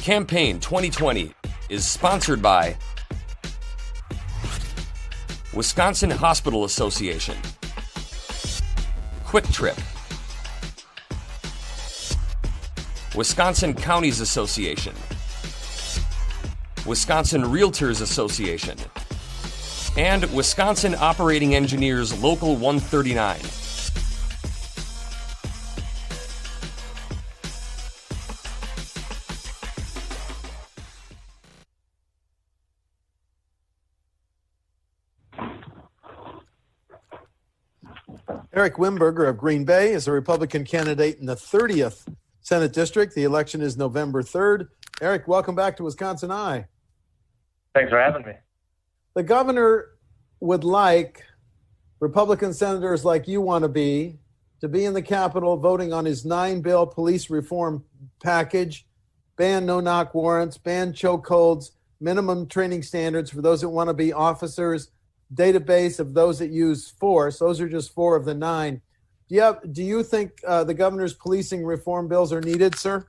Campaign 2020 is sponsored by Wisconsin Hospital Association, Quick Trip, Wisconsin Counties Association, Wisconsin Realtors Association, and Wisconsin Operating Engineers Local 139. Eric Wimberger of Green Bay is a Republican candidate in the 30th Senate District. The election is November 3rd. Eric, welcome back to WisconsinEye. Thanks for having me. The governor would like Republican senators like you want to be in the Capitol voting on his 9-bill police reform package, ban no-knock warrants, ban chokeholds, minimum training standards for those that want to be officers, database of those that use force. Those are just 4 of the 9. Do you think the governor's policing reform bills are needed, sir?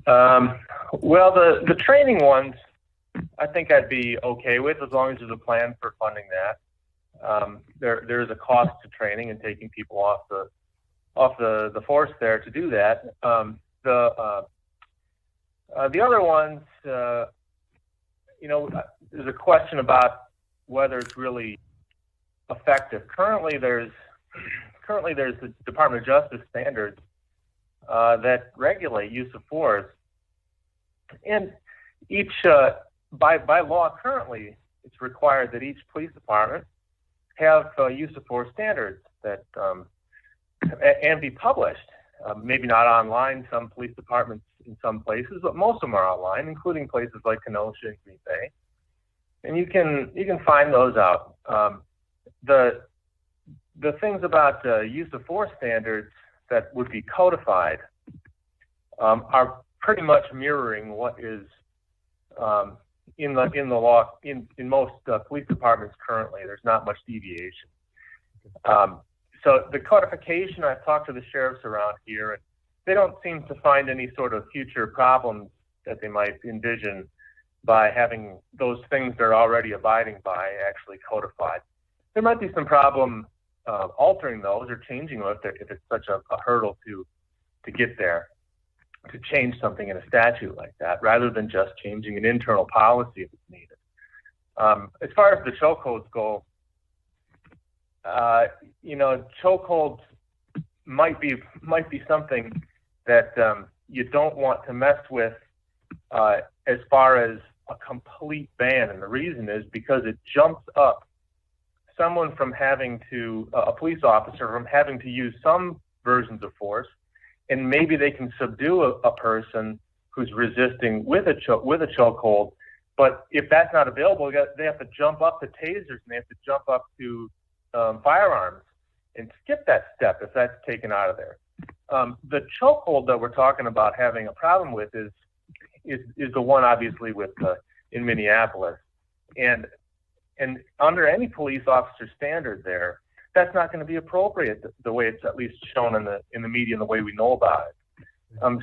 Well, the training ones, I think I'd be okay with as long as there's a plan for funding that. There is a cost to training and taking people off the force there to do that. The other ones, there's a question about whether it's really effective. Currently, there's the Department of Justice standards that regulate use of force, and each by law currently it's required that each police department have use of force standards that and be published. Maybe not online. Some police departments in some places, but most of them are online, including places like Kenosha and Green Bay. And you can find those out. The things about use of force standards that would be codified are pretty much mirroring what is in the law in most police departments currently. There's not much deviation. So the codification, I've talked to the sheriffs around here, and they don't seem to find any sort of future problems that they might envision by having those things they're already abiding by actually codified. There might be some problem altering those or changing them if it's such a hurdle to get there, to change something in a statute like that, rather than just changing an internal policy if it's needed. As far as the chokeholds go, chokeholds might be something that you don't want to mess with as far as a complete ban, and the reason is because it jumps up someone from having to, a police officer from having to use some versions of force, and maybe they can subdue a person who's resisting with a chokehold. But if that's not available, they have to jump up to tasers, and they have to jump up to firearms and skip that step if that's taken out of there. The chokehold that we're talking about having a problem with is the one obviously with in Minneapolis, and under any police officer standard there, that's not going to be appropriate the way it's at least shown in the media and the way we know about it.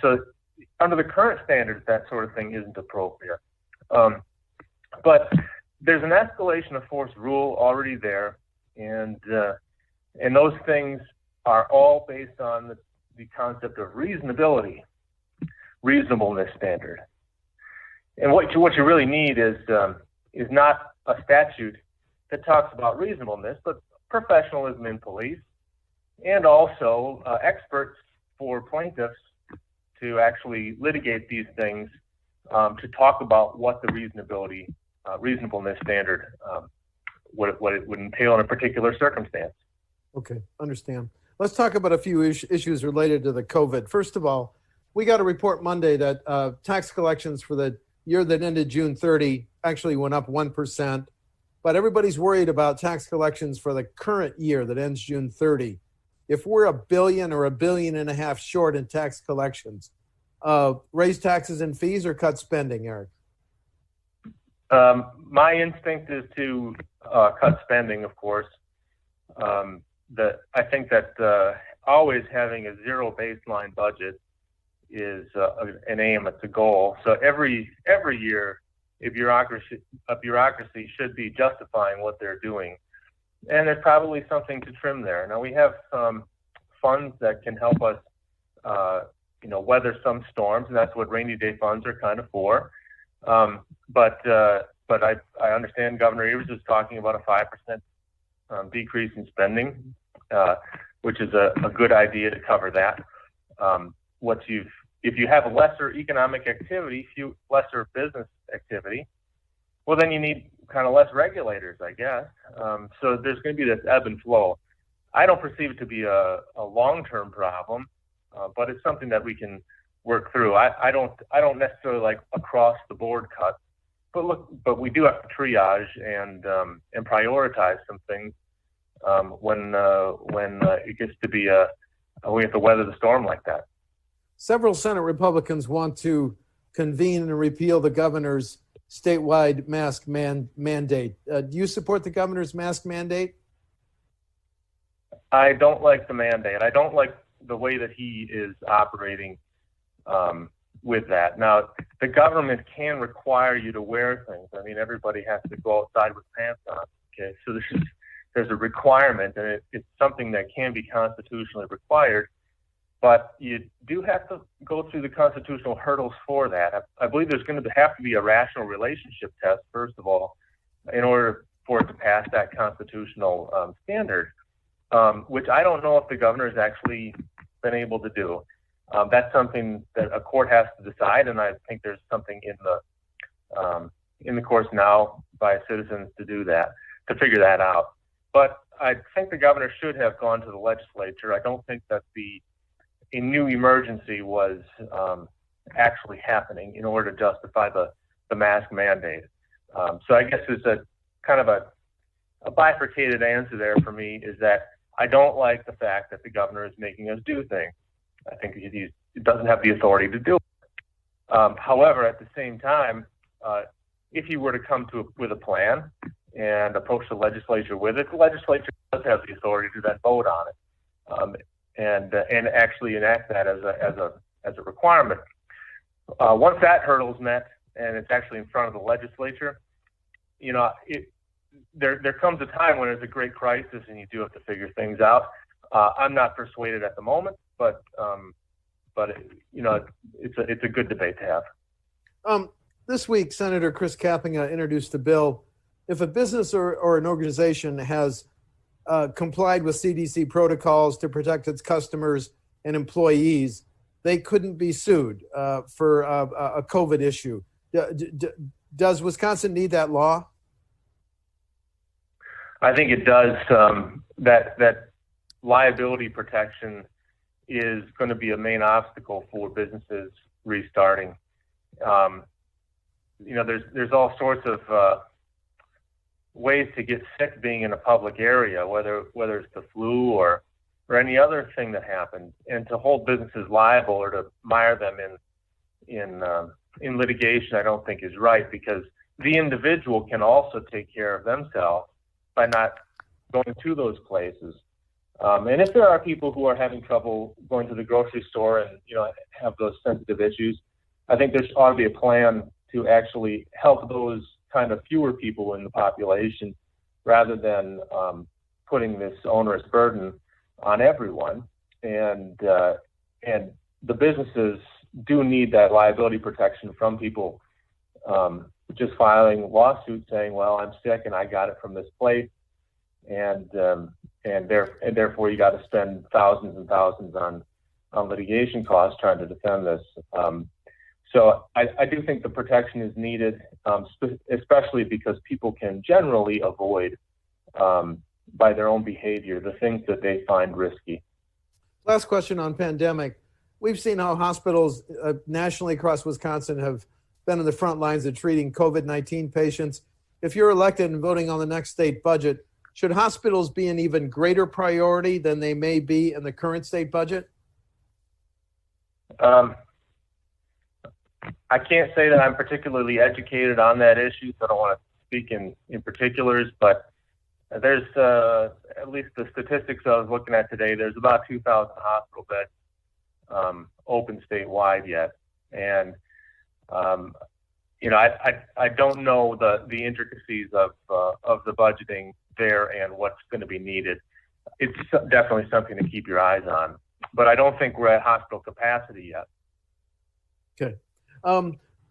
So under the current standards, that sort of thing isn't appropriate. But there's an escalation of force rule already there, and those things are all based on the concept of reasonableness standard. And what you really need is not a statute that talks about reasonableness, but professionalism in police, and also experts for plaintiffs to actually litigate these things, to talk about what the reasonableness standard, what it would entail in a particular circumstance. Okay, understand. Let's talk about a few issues related to the COVID. First of all, we got a report Monday that tax collections for the year that ended June 30 actually went up 1%, but everybody's worried about tax collections for the current year that ends June 30. If we're $1 billion or $1.5 billion short in tax collections, raise taxes and fees or cut spending, Eric? My instinct is to cut spending, of course. I think that always having a zero baseline budget is an aim, it's a goal. So every year, a bureaucracy should be justifying what they're doing, and there's probably something to trim there. Now we have some funds that can help us, weather some storms, and that's what rainy day funds are kind of for. But I understand Governor Evers is talking about a 5% decrease in spending, which is a good idea to cover that. If you have lesser economic activity, lesser business activity, well, then you need kind of less regulators, I guess. So there's going to be this ebb and flow. I don't perceive it to be a long-term problem, but it's something that we can work through. I don't necessarily like across the board cuts, but we do have to triage and prioritize some things when it gets to be we have to weather the storm like that. Several Senate Republicans want to convene and repeal the governor's statewide mask mandate. Do you support the governor's mask mandate? I don't like the mandate. I don't like the way that he is operating with that. Now, the government can require you to wear things. I mean, everybody has to go outside with pants on. Okay, so there's a requirement, and it's something that can be constitutionally required. But you do have to go through the constitutional hurdles for that. I believe there's going to have to be a rational relationship test, first of all, in order for it to pass that constitutional standard, which I don't know if the governor has actually been able to do. That's something that a court has to decide, and I think there's something in the courts now by citizens to do that, to figure that out. But I think the governor should have gone to the legislature. I don't think that a new emergency was actually happening in order to justify the mask mandate. So I guess it's a kind of a bifurcated answer there for me, is that I don't like the fact that the governor is making us do things. I think he doesn't have the authority to do it. However, at the same time, if he were to come with a plan and approach the legislature with it, the legislature does have the authority to then vote on it. And actually enact that as a requirement. Once that hurdle is met and it's actually in front of the legislature, there comes a time when there's a great crisis and you do have to figure things out. I'm not persuaded at the moment, but it's a good debate to have. This week, Senator Chris Kappinga introduced a bill. If a business or an organization has complied with CDC protocols to protect its customers and employees, they couldn't be sued for a COVID issue. Does Wisconsin need that law? I think it does. That liability protection is going to be a main obstacle for businesses restarting. There's all sorts of ways to get sick being in a public area, whether it's the flu or any other thing that happens, and to hold businesses liable or to mire them in litigation, I don't think is right, because the individual can also take care of themselves by not going to those places. And if there are people who are having trouble going to the grocery store and have those sensitive issues, I think there ought to be a plan to actually help those kind of fewer people in the population, rather than putting this onerous burden on everyone. And the businesses do need that liability protection from people just filing lawsuits saying, well, I'm sick and I got it from this place, and therefore you got to spend thousands and thousands on litigation costs trying to defend this. So I do think the protection is needed, especially because people can generally avoid, by their own behavior, the things that they find risky. Last question on pandemic. We've seen how hospitals nationally across Wisconsin have been in the front lines of treating COVID-19 patients. If you're elected and voting on the next state budget, should hospitals be an even greater priority than they may be in the current state budget? I can't say that I'm particularly educated on that issue, so I don't want to speak in particulars, but there's, at least the statistics I was looking at today, there's about 2,000 hospital beds open statewide yet. And I don't know the intricacies of the budgeting there and what's going to be needed. It's definitely something to keep your eyes on, but I don't think we're at hospital capacity yet. Okay.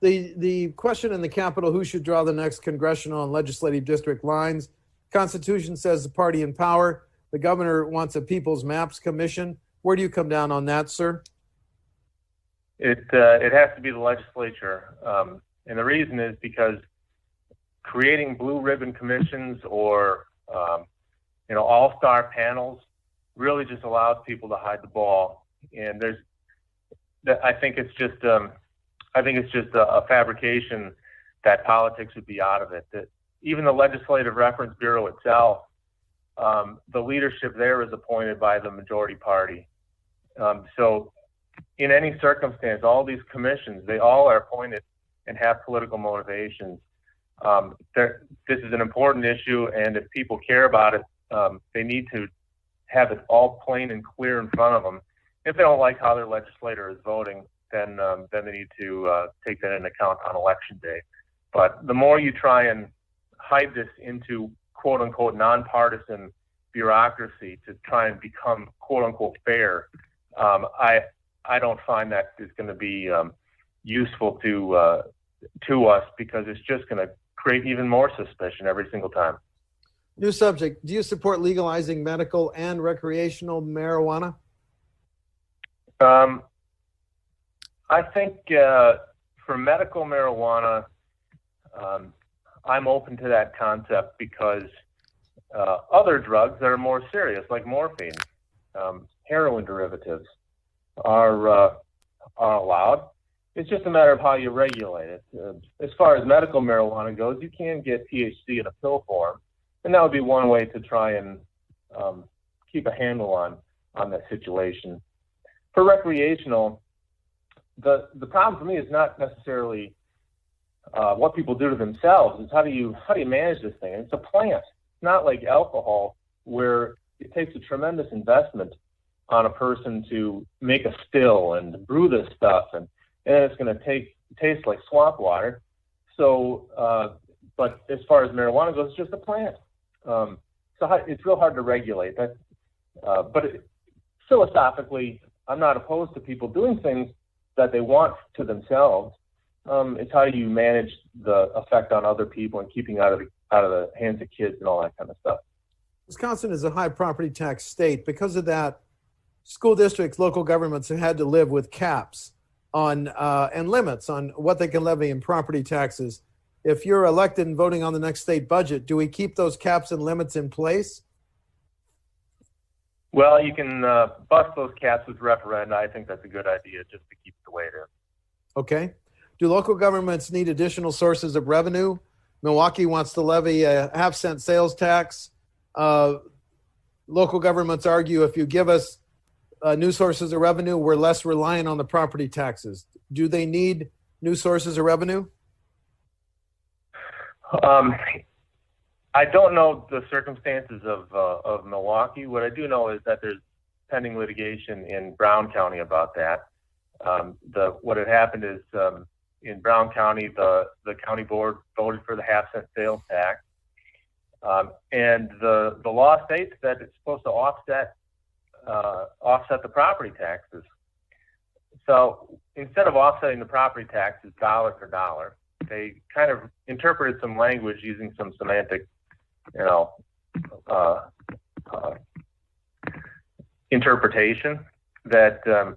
The question in the Capitol, who should draw the next congressional and legislative district lines? Constitution says the party in power. The governor wants a People's Maps Commission. Where do you come down on that, sir? It has to be the legislature. And the reason is because creating blue ribbon commissions or, all-star panels really just allows people to hide the ball. And I think it's just a fabrication that politics would be out of it. That even the Legislative Reference Bureau itself, the leadership there is appointed by the majority party. So in any circumstance, all these commissions, they all are appointed and have political motivations. This is an important issue, and if people care about it, they need to have it all plain and clear in front of them. If they don't like how their legislator is voting, then they need to take that into account on election day. But the more you try and hide this into quote-unquote nonpartisan bureaucracy to try and become quote-unquote fair, I don't find that is going to be useful to us, because it's just going to create even more suspicion every single time. New subject. Do you support legalizing medical and recreational marijuana? I think for medical marijuana, I'm open to that concept because other drugs that are more serious, like morphine, heroin derivatives, are allowed. It's just a matter of how you regulate it. As far as medical marijuana goes, you can get THC in a pill form, and that would be one way to try and keep a handle on that situation. For recreational, the problem for me is not necessarily what people do to themselves. It's how do you manage this thing? And it's a plant. It's not like alcohol, where it takes a tremendous investment on a person to make a still and brew this stuff, and it's going to taste like swamp water. So, but as far as marijuana goes, it's just a plant. So it's real hard to regulate that. But philosophically, I'm not opposed to people doing things that they want to themselves. It's how you manage the effect on other people and keeping out of the hands of kids and all that kind of stuff. Wisconsin is a high property tax state. Because of that, school districts, local governments have had to live with caps on and limits on what they can levy in property taxes. If you're elected and voting on the next state budget, do we keep those caps and limits in place? Well, you can bust those caps with referenda. I think that's a good idea, just to keep it the way it is. Okay. Do local governments need additional sources of revenue? Milwaukee wants to levy a half-cent sales tax. Local governments argue if you give us new sources of revenue, we're less reliant on the property taxes. Do they need new sources of revenue? I don't know the circumstances of Milwaukee. What I do know is that there's pending litigation in Brown County about that. What had happened is in Brown County, the county board voted for the half-cent sales tax, and the law states that it's supposed to offset the property taxes. So instead of offsetting the property taxes dollar for dollar, they kind of interpreted some language using some semantic, interpretation that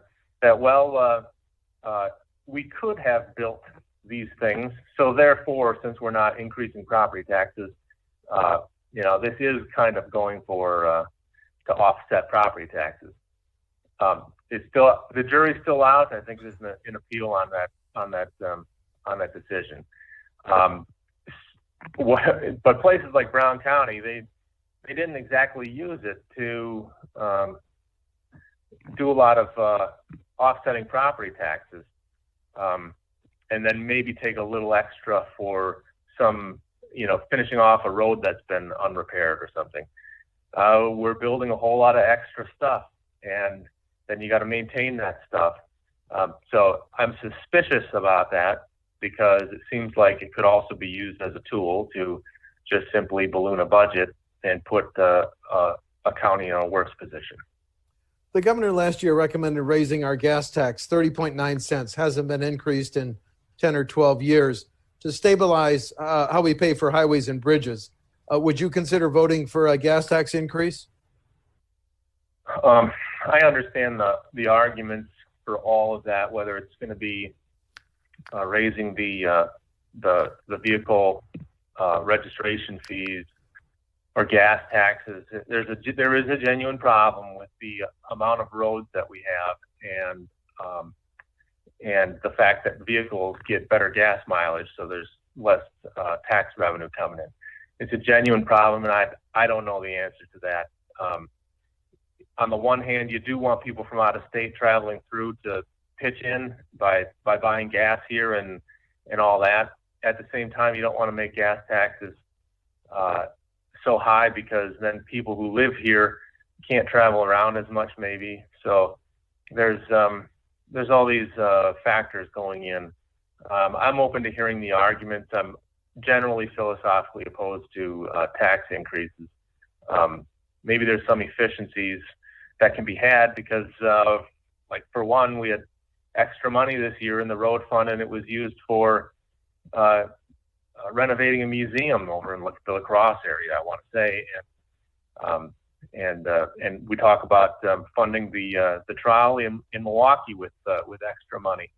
we could have built these things. So therefore, since we're not increasing property taxes, this is kind of going for to offset property taxes. It's still, the jury's still out. I think there's an appeal on that decision. But places like Brown County, they didn't exactly use it to do a lot of offsetting property taxes, and then maybe take a little extra for some, finishing off a road that's been unrepaired or something. We're building a whole lot of extra stuff, and then you got to maintain that stuff. So I'm suspicious about that because it seems like it could also be used as a tool to just simply balloon a budget and put a county in a worse position. The governor last year recommended raising our gas tax 30.9 cents, hasn't been increased in 10 or 12 years, to stabilize how we pay for highways and bridges. Would you consider voting for a gas tax increase? I understand the arguments for all of that, whether it's going to be raising the vehicle registration fees or gas taxes. There is a genuine problem with the amount of roads that we have, and the fact that vehicles get better gas mileage, so there's less tax revenue coming in. It's a genuine problem, and I don't know the answer to that. On the one hand, you do want people from out of state traveling through to pitch in by buying gas here and all that. At the same time, you don't want to make gas taxes so high because then people who live here can't travel around as much maybe. So there's all these factors going in. I'm open to hearing the arguments. I'm generally philosophically opposed to tax increases. Maybe there's some efficiencies that can be had because, like for one, we had extra money this year in the road fund, and it was used for renovating a museum over in the La Crosse area, I want to say, and we talk about funding the trolley in Milwaukee with extra money.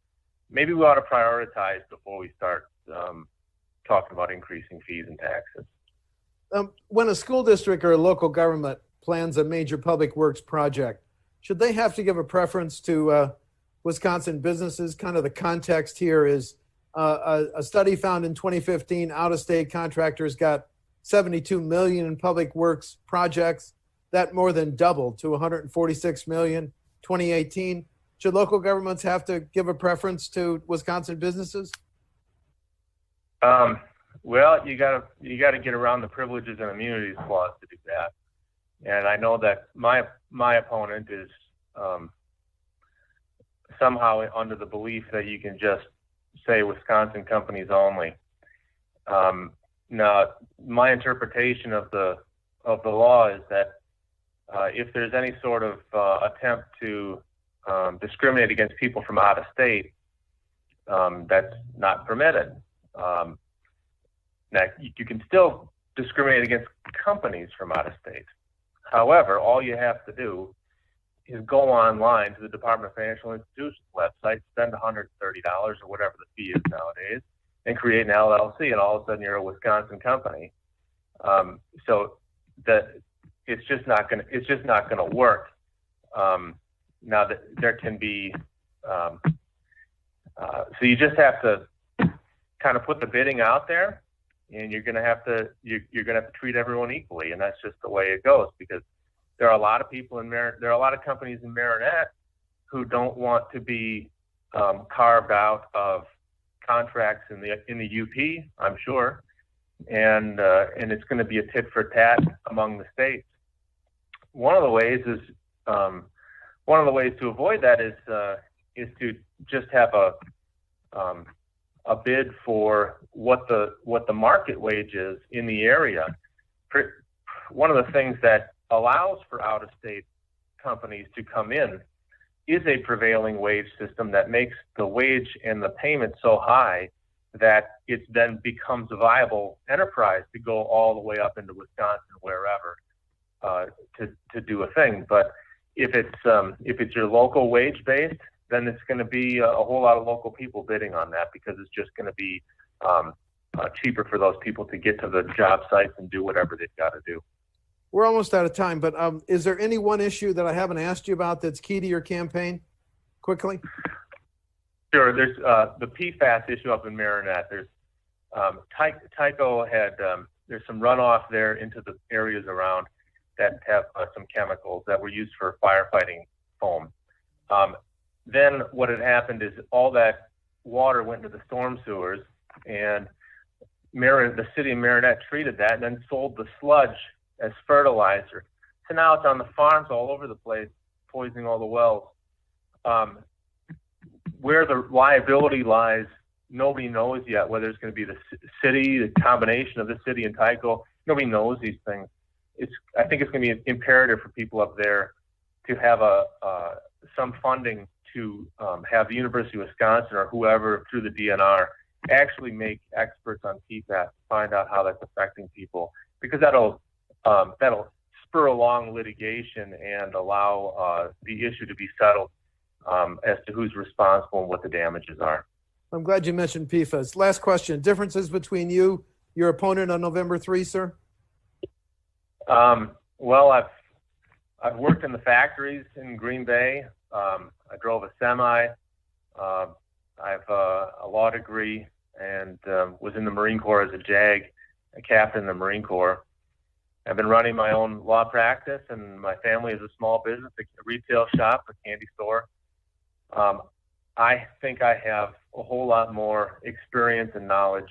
Maybe we ought to prioritize before we start talking about increasing fees and taxes. When a school district or a local government plans a major public works project, should they have to give a preference to Wisconsin businesses? Kind of the context here is a study found in 2015, out-of-state contractors got $72 million in public works projects. That more than doubled to $146 million 2018. Should local governments have to give a preference to Wisconsin businesses? Well, you got to get around the privileges and immunities clause to do that. And I know that my opponent is somehow under the belief that you can just say Wisconsin companies only. Now, my interpretation of the law is that if there's any sort of attempt to discriminate against people from out of state, that's not permitted. Now, you can still discriminate against companies from out of state. However, all you have to do is go online to the Department of Financial Institutions website, spend $130 or whatever the fee is nowadays, and create an LLC, and all of a sudden you're a Wisconsin company. So that it's just not going to work. Now that there can be, so you just have to kind of put the bidding out there, and you're going to have to treat everyone equally, and that's just the way it goes, because there are a lot of people there are a lot of companies in Marinette who don't want to be carved out of contracts in the UP, I'm sure, and it's going to be a tit for tat among the states. One of the ways to avoid that is to just have a bid for what the market wage is in the area. One of the things that allows for out-of-state companies to come in is a prevailing wage system that makes the wage and the payment so high that it then becomes a viable enterprise to go all the way up into Wisconsin, wherever, to do a thing. But if it's your local wage based, then it's going to be a whole lot of local people bidding on that, because it's just going to be cheaper for those people to get to the job sites and do whatever they've got to do. We're almost out of time, but is there any one issue that I haven't asked you about that's key to your campaign? Quickly. Sure. There's the Pfas issue up in Marinette. There's Tyco had there's some runoff there into the areas around that have some chemicals that were used for firefighting foam. Then what had happened is all that water went into the storm sewers, and the city of Marinette treated that and then sold the sludge as fertilizer. So now it's on the farms all over the place, poisoning all the wells. where the liability lies, nobody knows yet. Whether it's going to be the city, the combination of the city and Tyco, nobody knows these things. I think it's going to be imperative for people up there to have some funding to have the University of Wisconsin or whoever through the DNR actually make experts on Pfas to find out how that's affecting people, because that'll spur along litigation and allow the issue to be settled as to who's responsible and what the damages are. I'm glad you mentioned PFAS. Last question. Differences between you, your opponent on November 3, sir? Well, I've worked in the factories in Green Bay. I drove a semi. I have a law degree and was in the Marine Corps as a captain in the Marine Corps. I've been running my own law practice, and my family is a small business, a retail shop, a candy store. I think I have a whole lot more experience and knowledge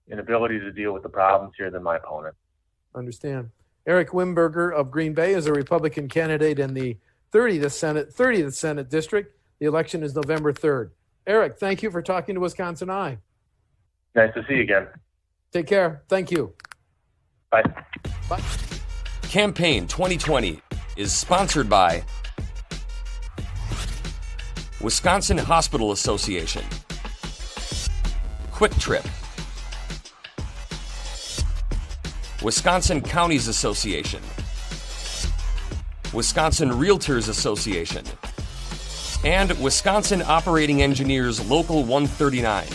and ability to deal with the problems here than my opponent. Understand. Eric Wimberger of Green Bay is a Republican candidate in the 30th Senate District. The election is November 3rd. Eric, thank you for talking to WisconsinEye. Nice to see you again. Take care. Thank you. Bye. Bye. Campaign 2020 is sponsored by Wisconsin Hospital Association, Quick Trip, Wisconsin Counties Association, Wisconsin Realtors Association, and Wisconsin Operating Engineers Local 139.